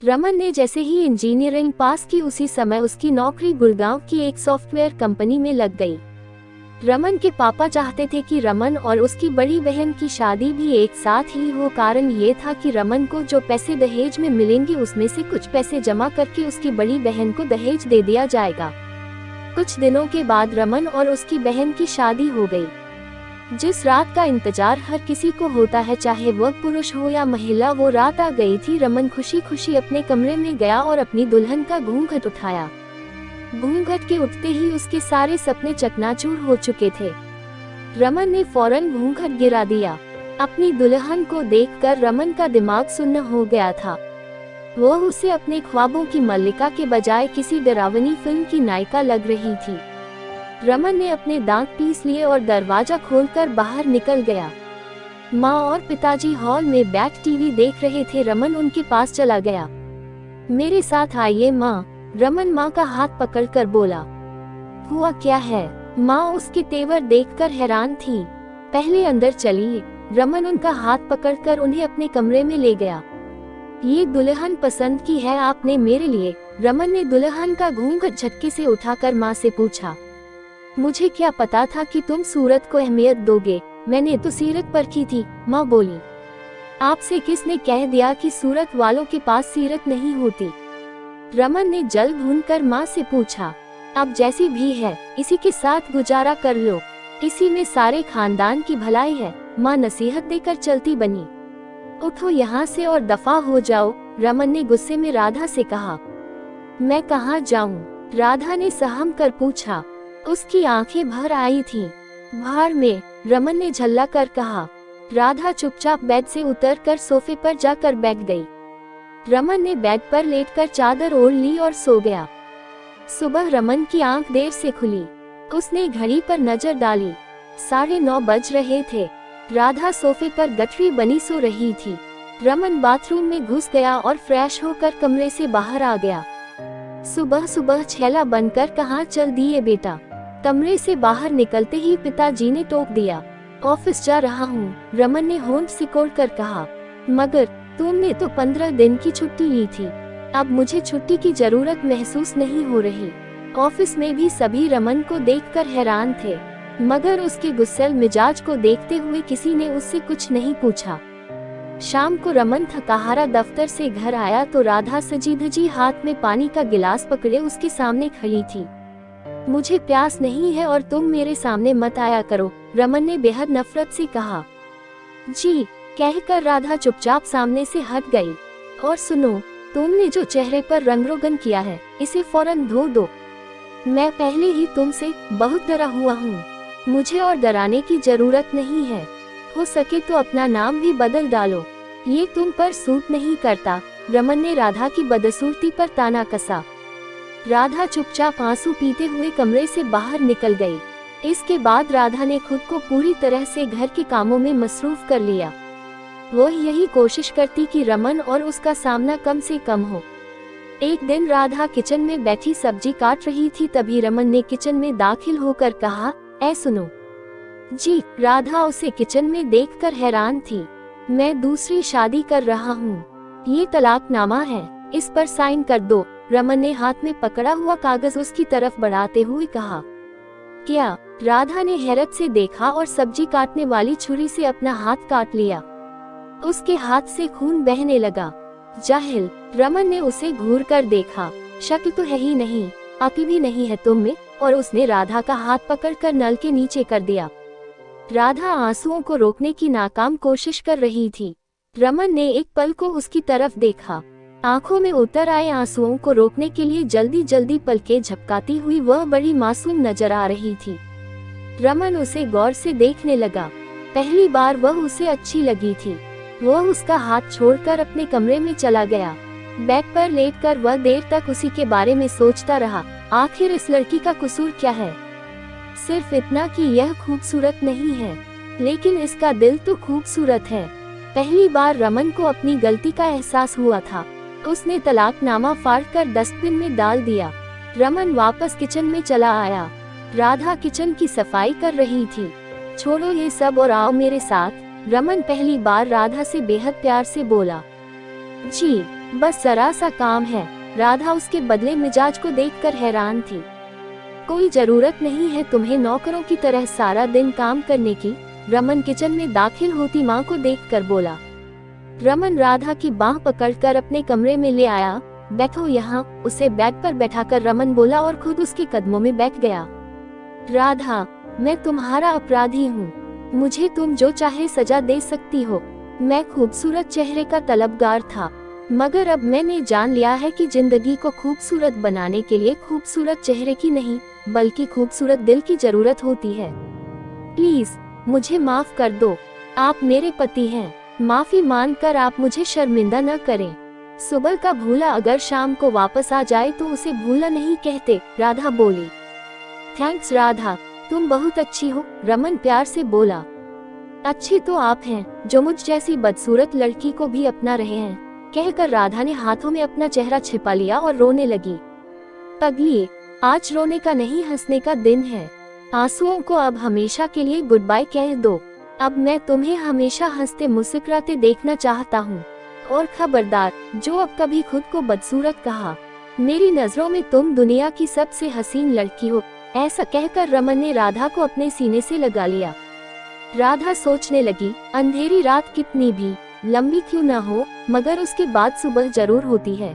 रमन ने जैसे ही engineering pass की उसी समय उसकी नौकरी गुड़गांव की एक सॉफ्टवेयर कंपनी में लग गई। रमन के पापा चाहते थे कि रमन और उसकी बड़ी बहन की शादी भी एक साथ ही हो। कारण ये था कि रमन को जो पैसे दहेज में मिलेंगे उसमें से कुछ पैसे जमा करके उसकी बड़ी बहन को दहेज दे दिया जाएगा। कुछ दिनों के बाद रमन और उसकी बहन की शादी हो गई। जिस रात का इंतजार हर किसी को होता है, चाहे वह पुरुष हो या महिला, वो रात आ गई थी। रमन खुशी खुशी अपने कमरे में गया और अपनी दुल्हन का घूंघट उठाया। घूंघट के उठते ही उसके सारे सपने चकनाचूर हो चुके थे। रमन ने फौरन घूंघट गिरा दिया। अपनी दुल्हन को देखकर रमन का दिमाग सुन्न हो गया था। वह उसे अपने ख्वाबों की मल्लिका के बजाय किसी डरावनी फिल्म की नायिका लग रही थी। रमन ने अपने दांत पीस लिए और दरवाजा खोलकर बाहर निकल गया। माँ और पिताजी हॉल में बैठ टीवी देख रहे थे। रमन उनके पास चला गया। मेरे साथ आइए माँ, रमन माँ का हाथ पकड़कर बोला। हुआ क्या है? माँ उसके तेवर देखकर हैरान थी। पहले अंदर चलिए। रमन उनका हाथ पकड़कर उन्हें अपने कमरे में ले गया। ये दुल्हन पसंद की है आपने मेरे लिए? रमन ने दुल्हन का घूंघट झटके से उठाकर माँ से पूछा। मुझे क्या पता था कि तुम सूरत को अहमियत दोगे, मैंने तो सीरत परखी थी, माँ बोली। आपसे किसने कह दिया कि सूरत वालों के पास सीरत नहीं होती? रमन ने जल भूनकर माँ से पूछा। अब जैसी भी है इसी के साथ गुजारा कर लो, इसी में सारे खानदान की भलाई है, माँ नसीहत देकर चलती बनी। उठो यहाँ से और दफा हो जाओ, रमन ने गुस्से में राधा से कहा। मैं कहाँ जाऊँ? राधा ने सहम कर पूछा। उसकी आंखें भर आई थीं। भार में, रमन ने झल्ला कर कहा। राधा चुपचाप बेड से उतरकर सोफे पर जाकर बैठ गई। रमन ने बेड पर लेटकर चादर ओढ़ ली और सो गया। सुबह रमन की आंख देर से खुली। उसने घड़ी पर नजर डाली। 9:30 बज रहे थे। राधा सोफे पर गठरी बनी सो रही थी। रमन बाथरूम में घुस गया और फ्रेश होकर कमरे से बाहर आ गया। सुबह सुबह छैला बनकर कहाँ चल दिए बेटा? कमरे से बाहर निकलते ही पिताजी ने टोक दिया। ऑफिस जा रहा हूँ, रमन ने होंठ सिकोड़ कर कहा। मगर तुमने तो 15 दिन की छुट्टी ली थी। अब मुझे छुट्टी की जरूरत महसूस नहीं हो रही। ऑफिस में भी सभी रमन को देखकर हैरान थे, मगर उसके गुस्सैल मिजाज को देखते हुए किसी ने उससे कुछ नहीं पूछा। शाम को रमन थकाहारा दफ्तर से घर आया तो राधा सजी धजी हाथ में पानी का गिलास पकड़े उसके सामने खड़ी थी। मुझे प्यास नहीं है और तुम मेरे सामने मत आया करो, रमन ने बेहद नफरत से कहा। जी, कहकर राधा चुपचाप सामने से हट गई। और सुनो, तुमने जो चेहरे पर रंग-रोगन किया है, इसे फौरन धो दो। मैं पहले ही तुमसे बहुत डरा हुआ हूँ। मुझे और डराने की जरूरत नहीं है। हो सके तो अपना नाम भी बदल डालो, ये तुम पर सूट नहीं करता, रमन ने राधा की बदसूरती पर ताना कसा। राधा चुपचाप आंसू पीते हुए कमरे से बाहर निकल गई। इसके बाद राधा ने खुद को पूरी तरह से घर के कामों में मसरूफ कर लिया। वह यही कोशिश करती कि रमन और उसका सामना कम से कम हो। एक दिन राधा किचन में बैठी सब्जी काट रही थी, तभी रमन ने किचन में दाखिल होकर कहा, ऐ सुनो। जी, राधा उसे किचन में देखकर हैरान थी। मैं दूसरी शादी कर रहा हूँ। ये तलाकनामा है, इस पर साइन कर दो, रमन ने हाथ में पकड़ा हुआ कागज उसकी तरफ बढ़ाते हुए कहा। क्या? राधा ने हैरत से देखा और सब्जी काटने वाली छुरी से अपना हाथ काट लिया। उसके हाथ से खून बहने लगा। जाहिल, रमन ने उसे घूर कर देखा। शक्ल तो है ही नहीं, अक्ल भी नहीं है तुम में, और उसने राधा का हाथ पकड़कर नल के नीचे कर दिया। राधा आंसुओं को रोकने की नाकाम कोशिश कर रही थी। रमन ने एक पल को उसकी तरफ देखा। आंखों में उतर आए आंसुओं को रोकने के लिए जल्दी जल्दी पलकें झपकाती हुई वह बड़ी मासूम नजर आ रही थी। रमन उसे गौर से देखने लगा। पहली बार वह उसे अच्छी लगी थी। वह उसका हाथ छोड़कर अपने कमरे में चला गया। बेड पर लेटकर वह देर तक उसी के बारे में सोचता रहा। आखिर इस लड़की का कसूर क्या है? सिर्फ इतना कि यह खूबसूरत नहीं है, लेकिन इसका दिल तो खूबसूरत है। पहली बार रमन को अपनी गलती का एहसास हुआ था। उसने तलाकनामा फाड़कर डस्टबिन में डाल दिया। रमन वापस किचन में चला आया। राधा किचन की सफाई कर रही थी। छोड़ो ये सब और आओ मेरे साथ, रमन पहली बार राधा से बेहद प्यार से बोला। जी, बस जरा सा काम है। राधा उसके बदले मिजाज को देखकर हैरान थी। कोई जरूरत नहीं है तुम्हें नौकरों की तरह सारा दिन काम करने की, रमन किचन में दाखिल होती माँ को देखकर बोला। रमन राधा की बाह पकड़कर अपने कमरे में ले आया। बैठो यहाँ, उसे बेड पर बैठाकर रमन बोला और खुद उसके कदमों में बैठ गया। राधा, मैं तुम्हारा अपराधी हूँ, मुझे तुम जो चाहे सजा दे सकती हो। मैं खूबसूरत चेहरे का तलबगार था, मगर अब मैंने जान लिया है कि जिंदगी को खूबसूरत बनाने के लिए खूबसूरत चेहरे की नहीं बल्कि खूबसूरत दिल की जरूरत होती है। प्लीज मुझे माफ कर दो, आप मेरे पति हैं। माफी मांगकर आप मुझे शर्मिंदा न करें। सुबह का भूला अगर शाम को वापस आ जाए तो उसे भूला नहीं कहते, राधा बोली। थैंक्स राधा, तुम बहुत अच्छी हो, रमन प्यार से बोला। अच्छी तो आप हैं जो मुझ जैसी बदसूरत लड़की को भी अपना रहे हैं, कहकर राधा ने हाथों में अपना चेहरा छिपा लिया और रोने लगी। पगली, आज रोने का नहीं हंसने का दिन है। आंसुओं को अब हमेशा के लिए गुड बाय कह दो। अब मैं तुम्हें हमेशा हंसते मुस्कुराते देखना चाहता हूँ। और खबरदार, जो अब कभी खुद को बदसूरत कहा, मेरी नजरों में तुम दुनिया की सबसे हसीन लड़की हो। ऐसा कहकर रमन ने राधा को अपने सीने से लगा लिया। राधा सोचने लगी, अंधेरी रात कितनी भी लंबी क्यों न हो, मगर उसके बाद सुबह जरूर होती है।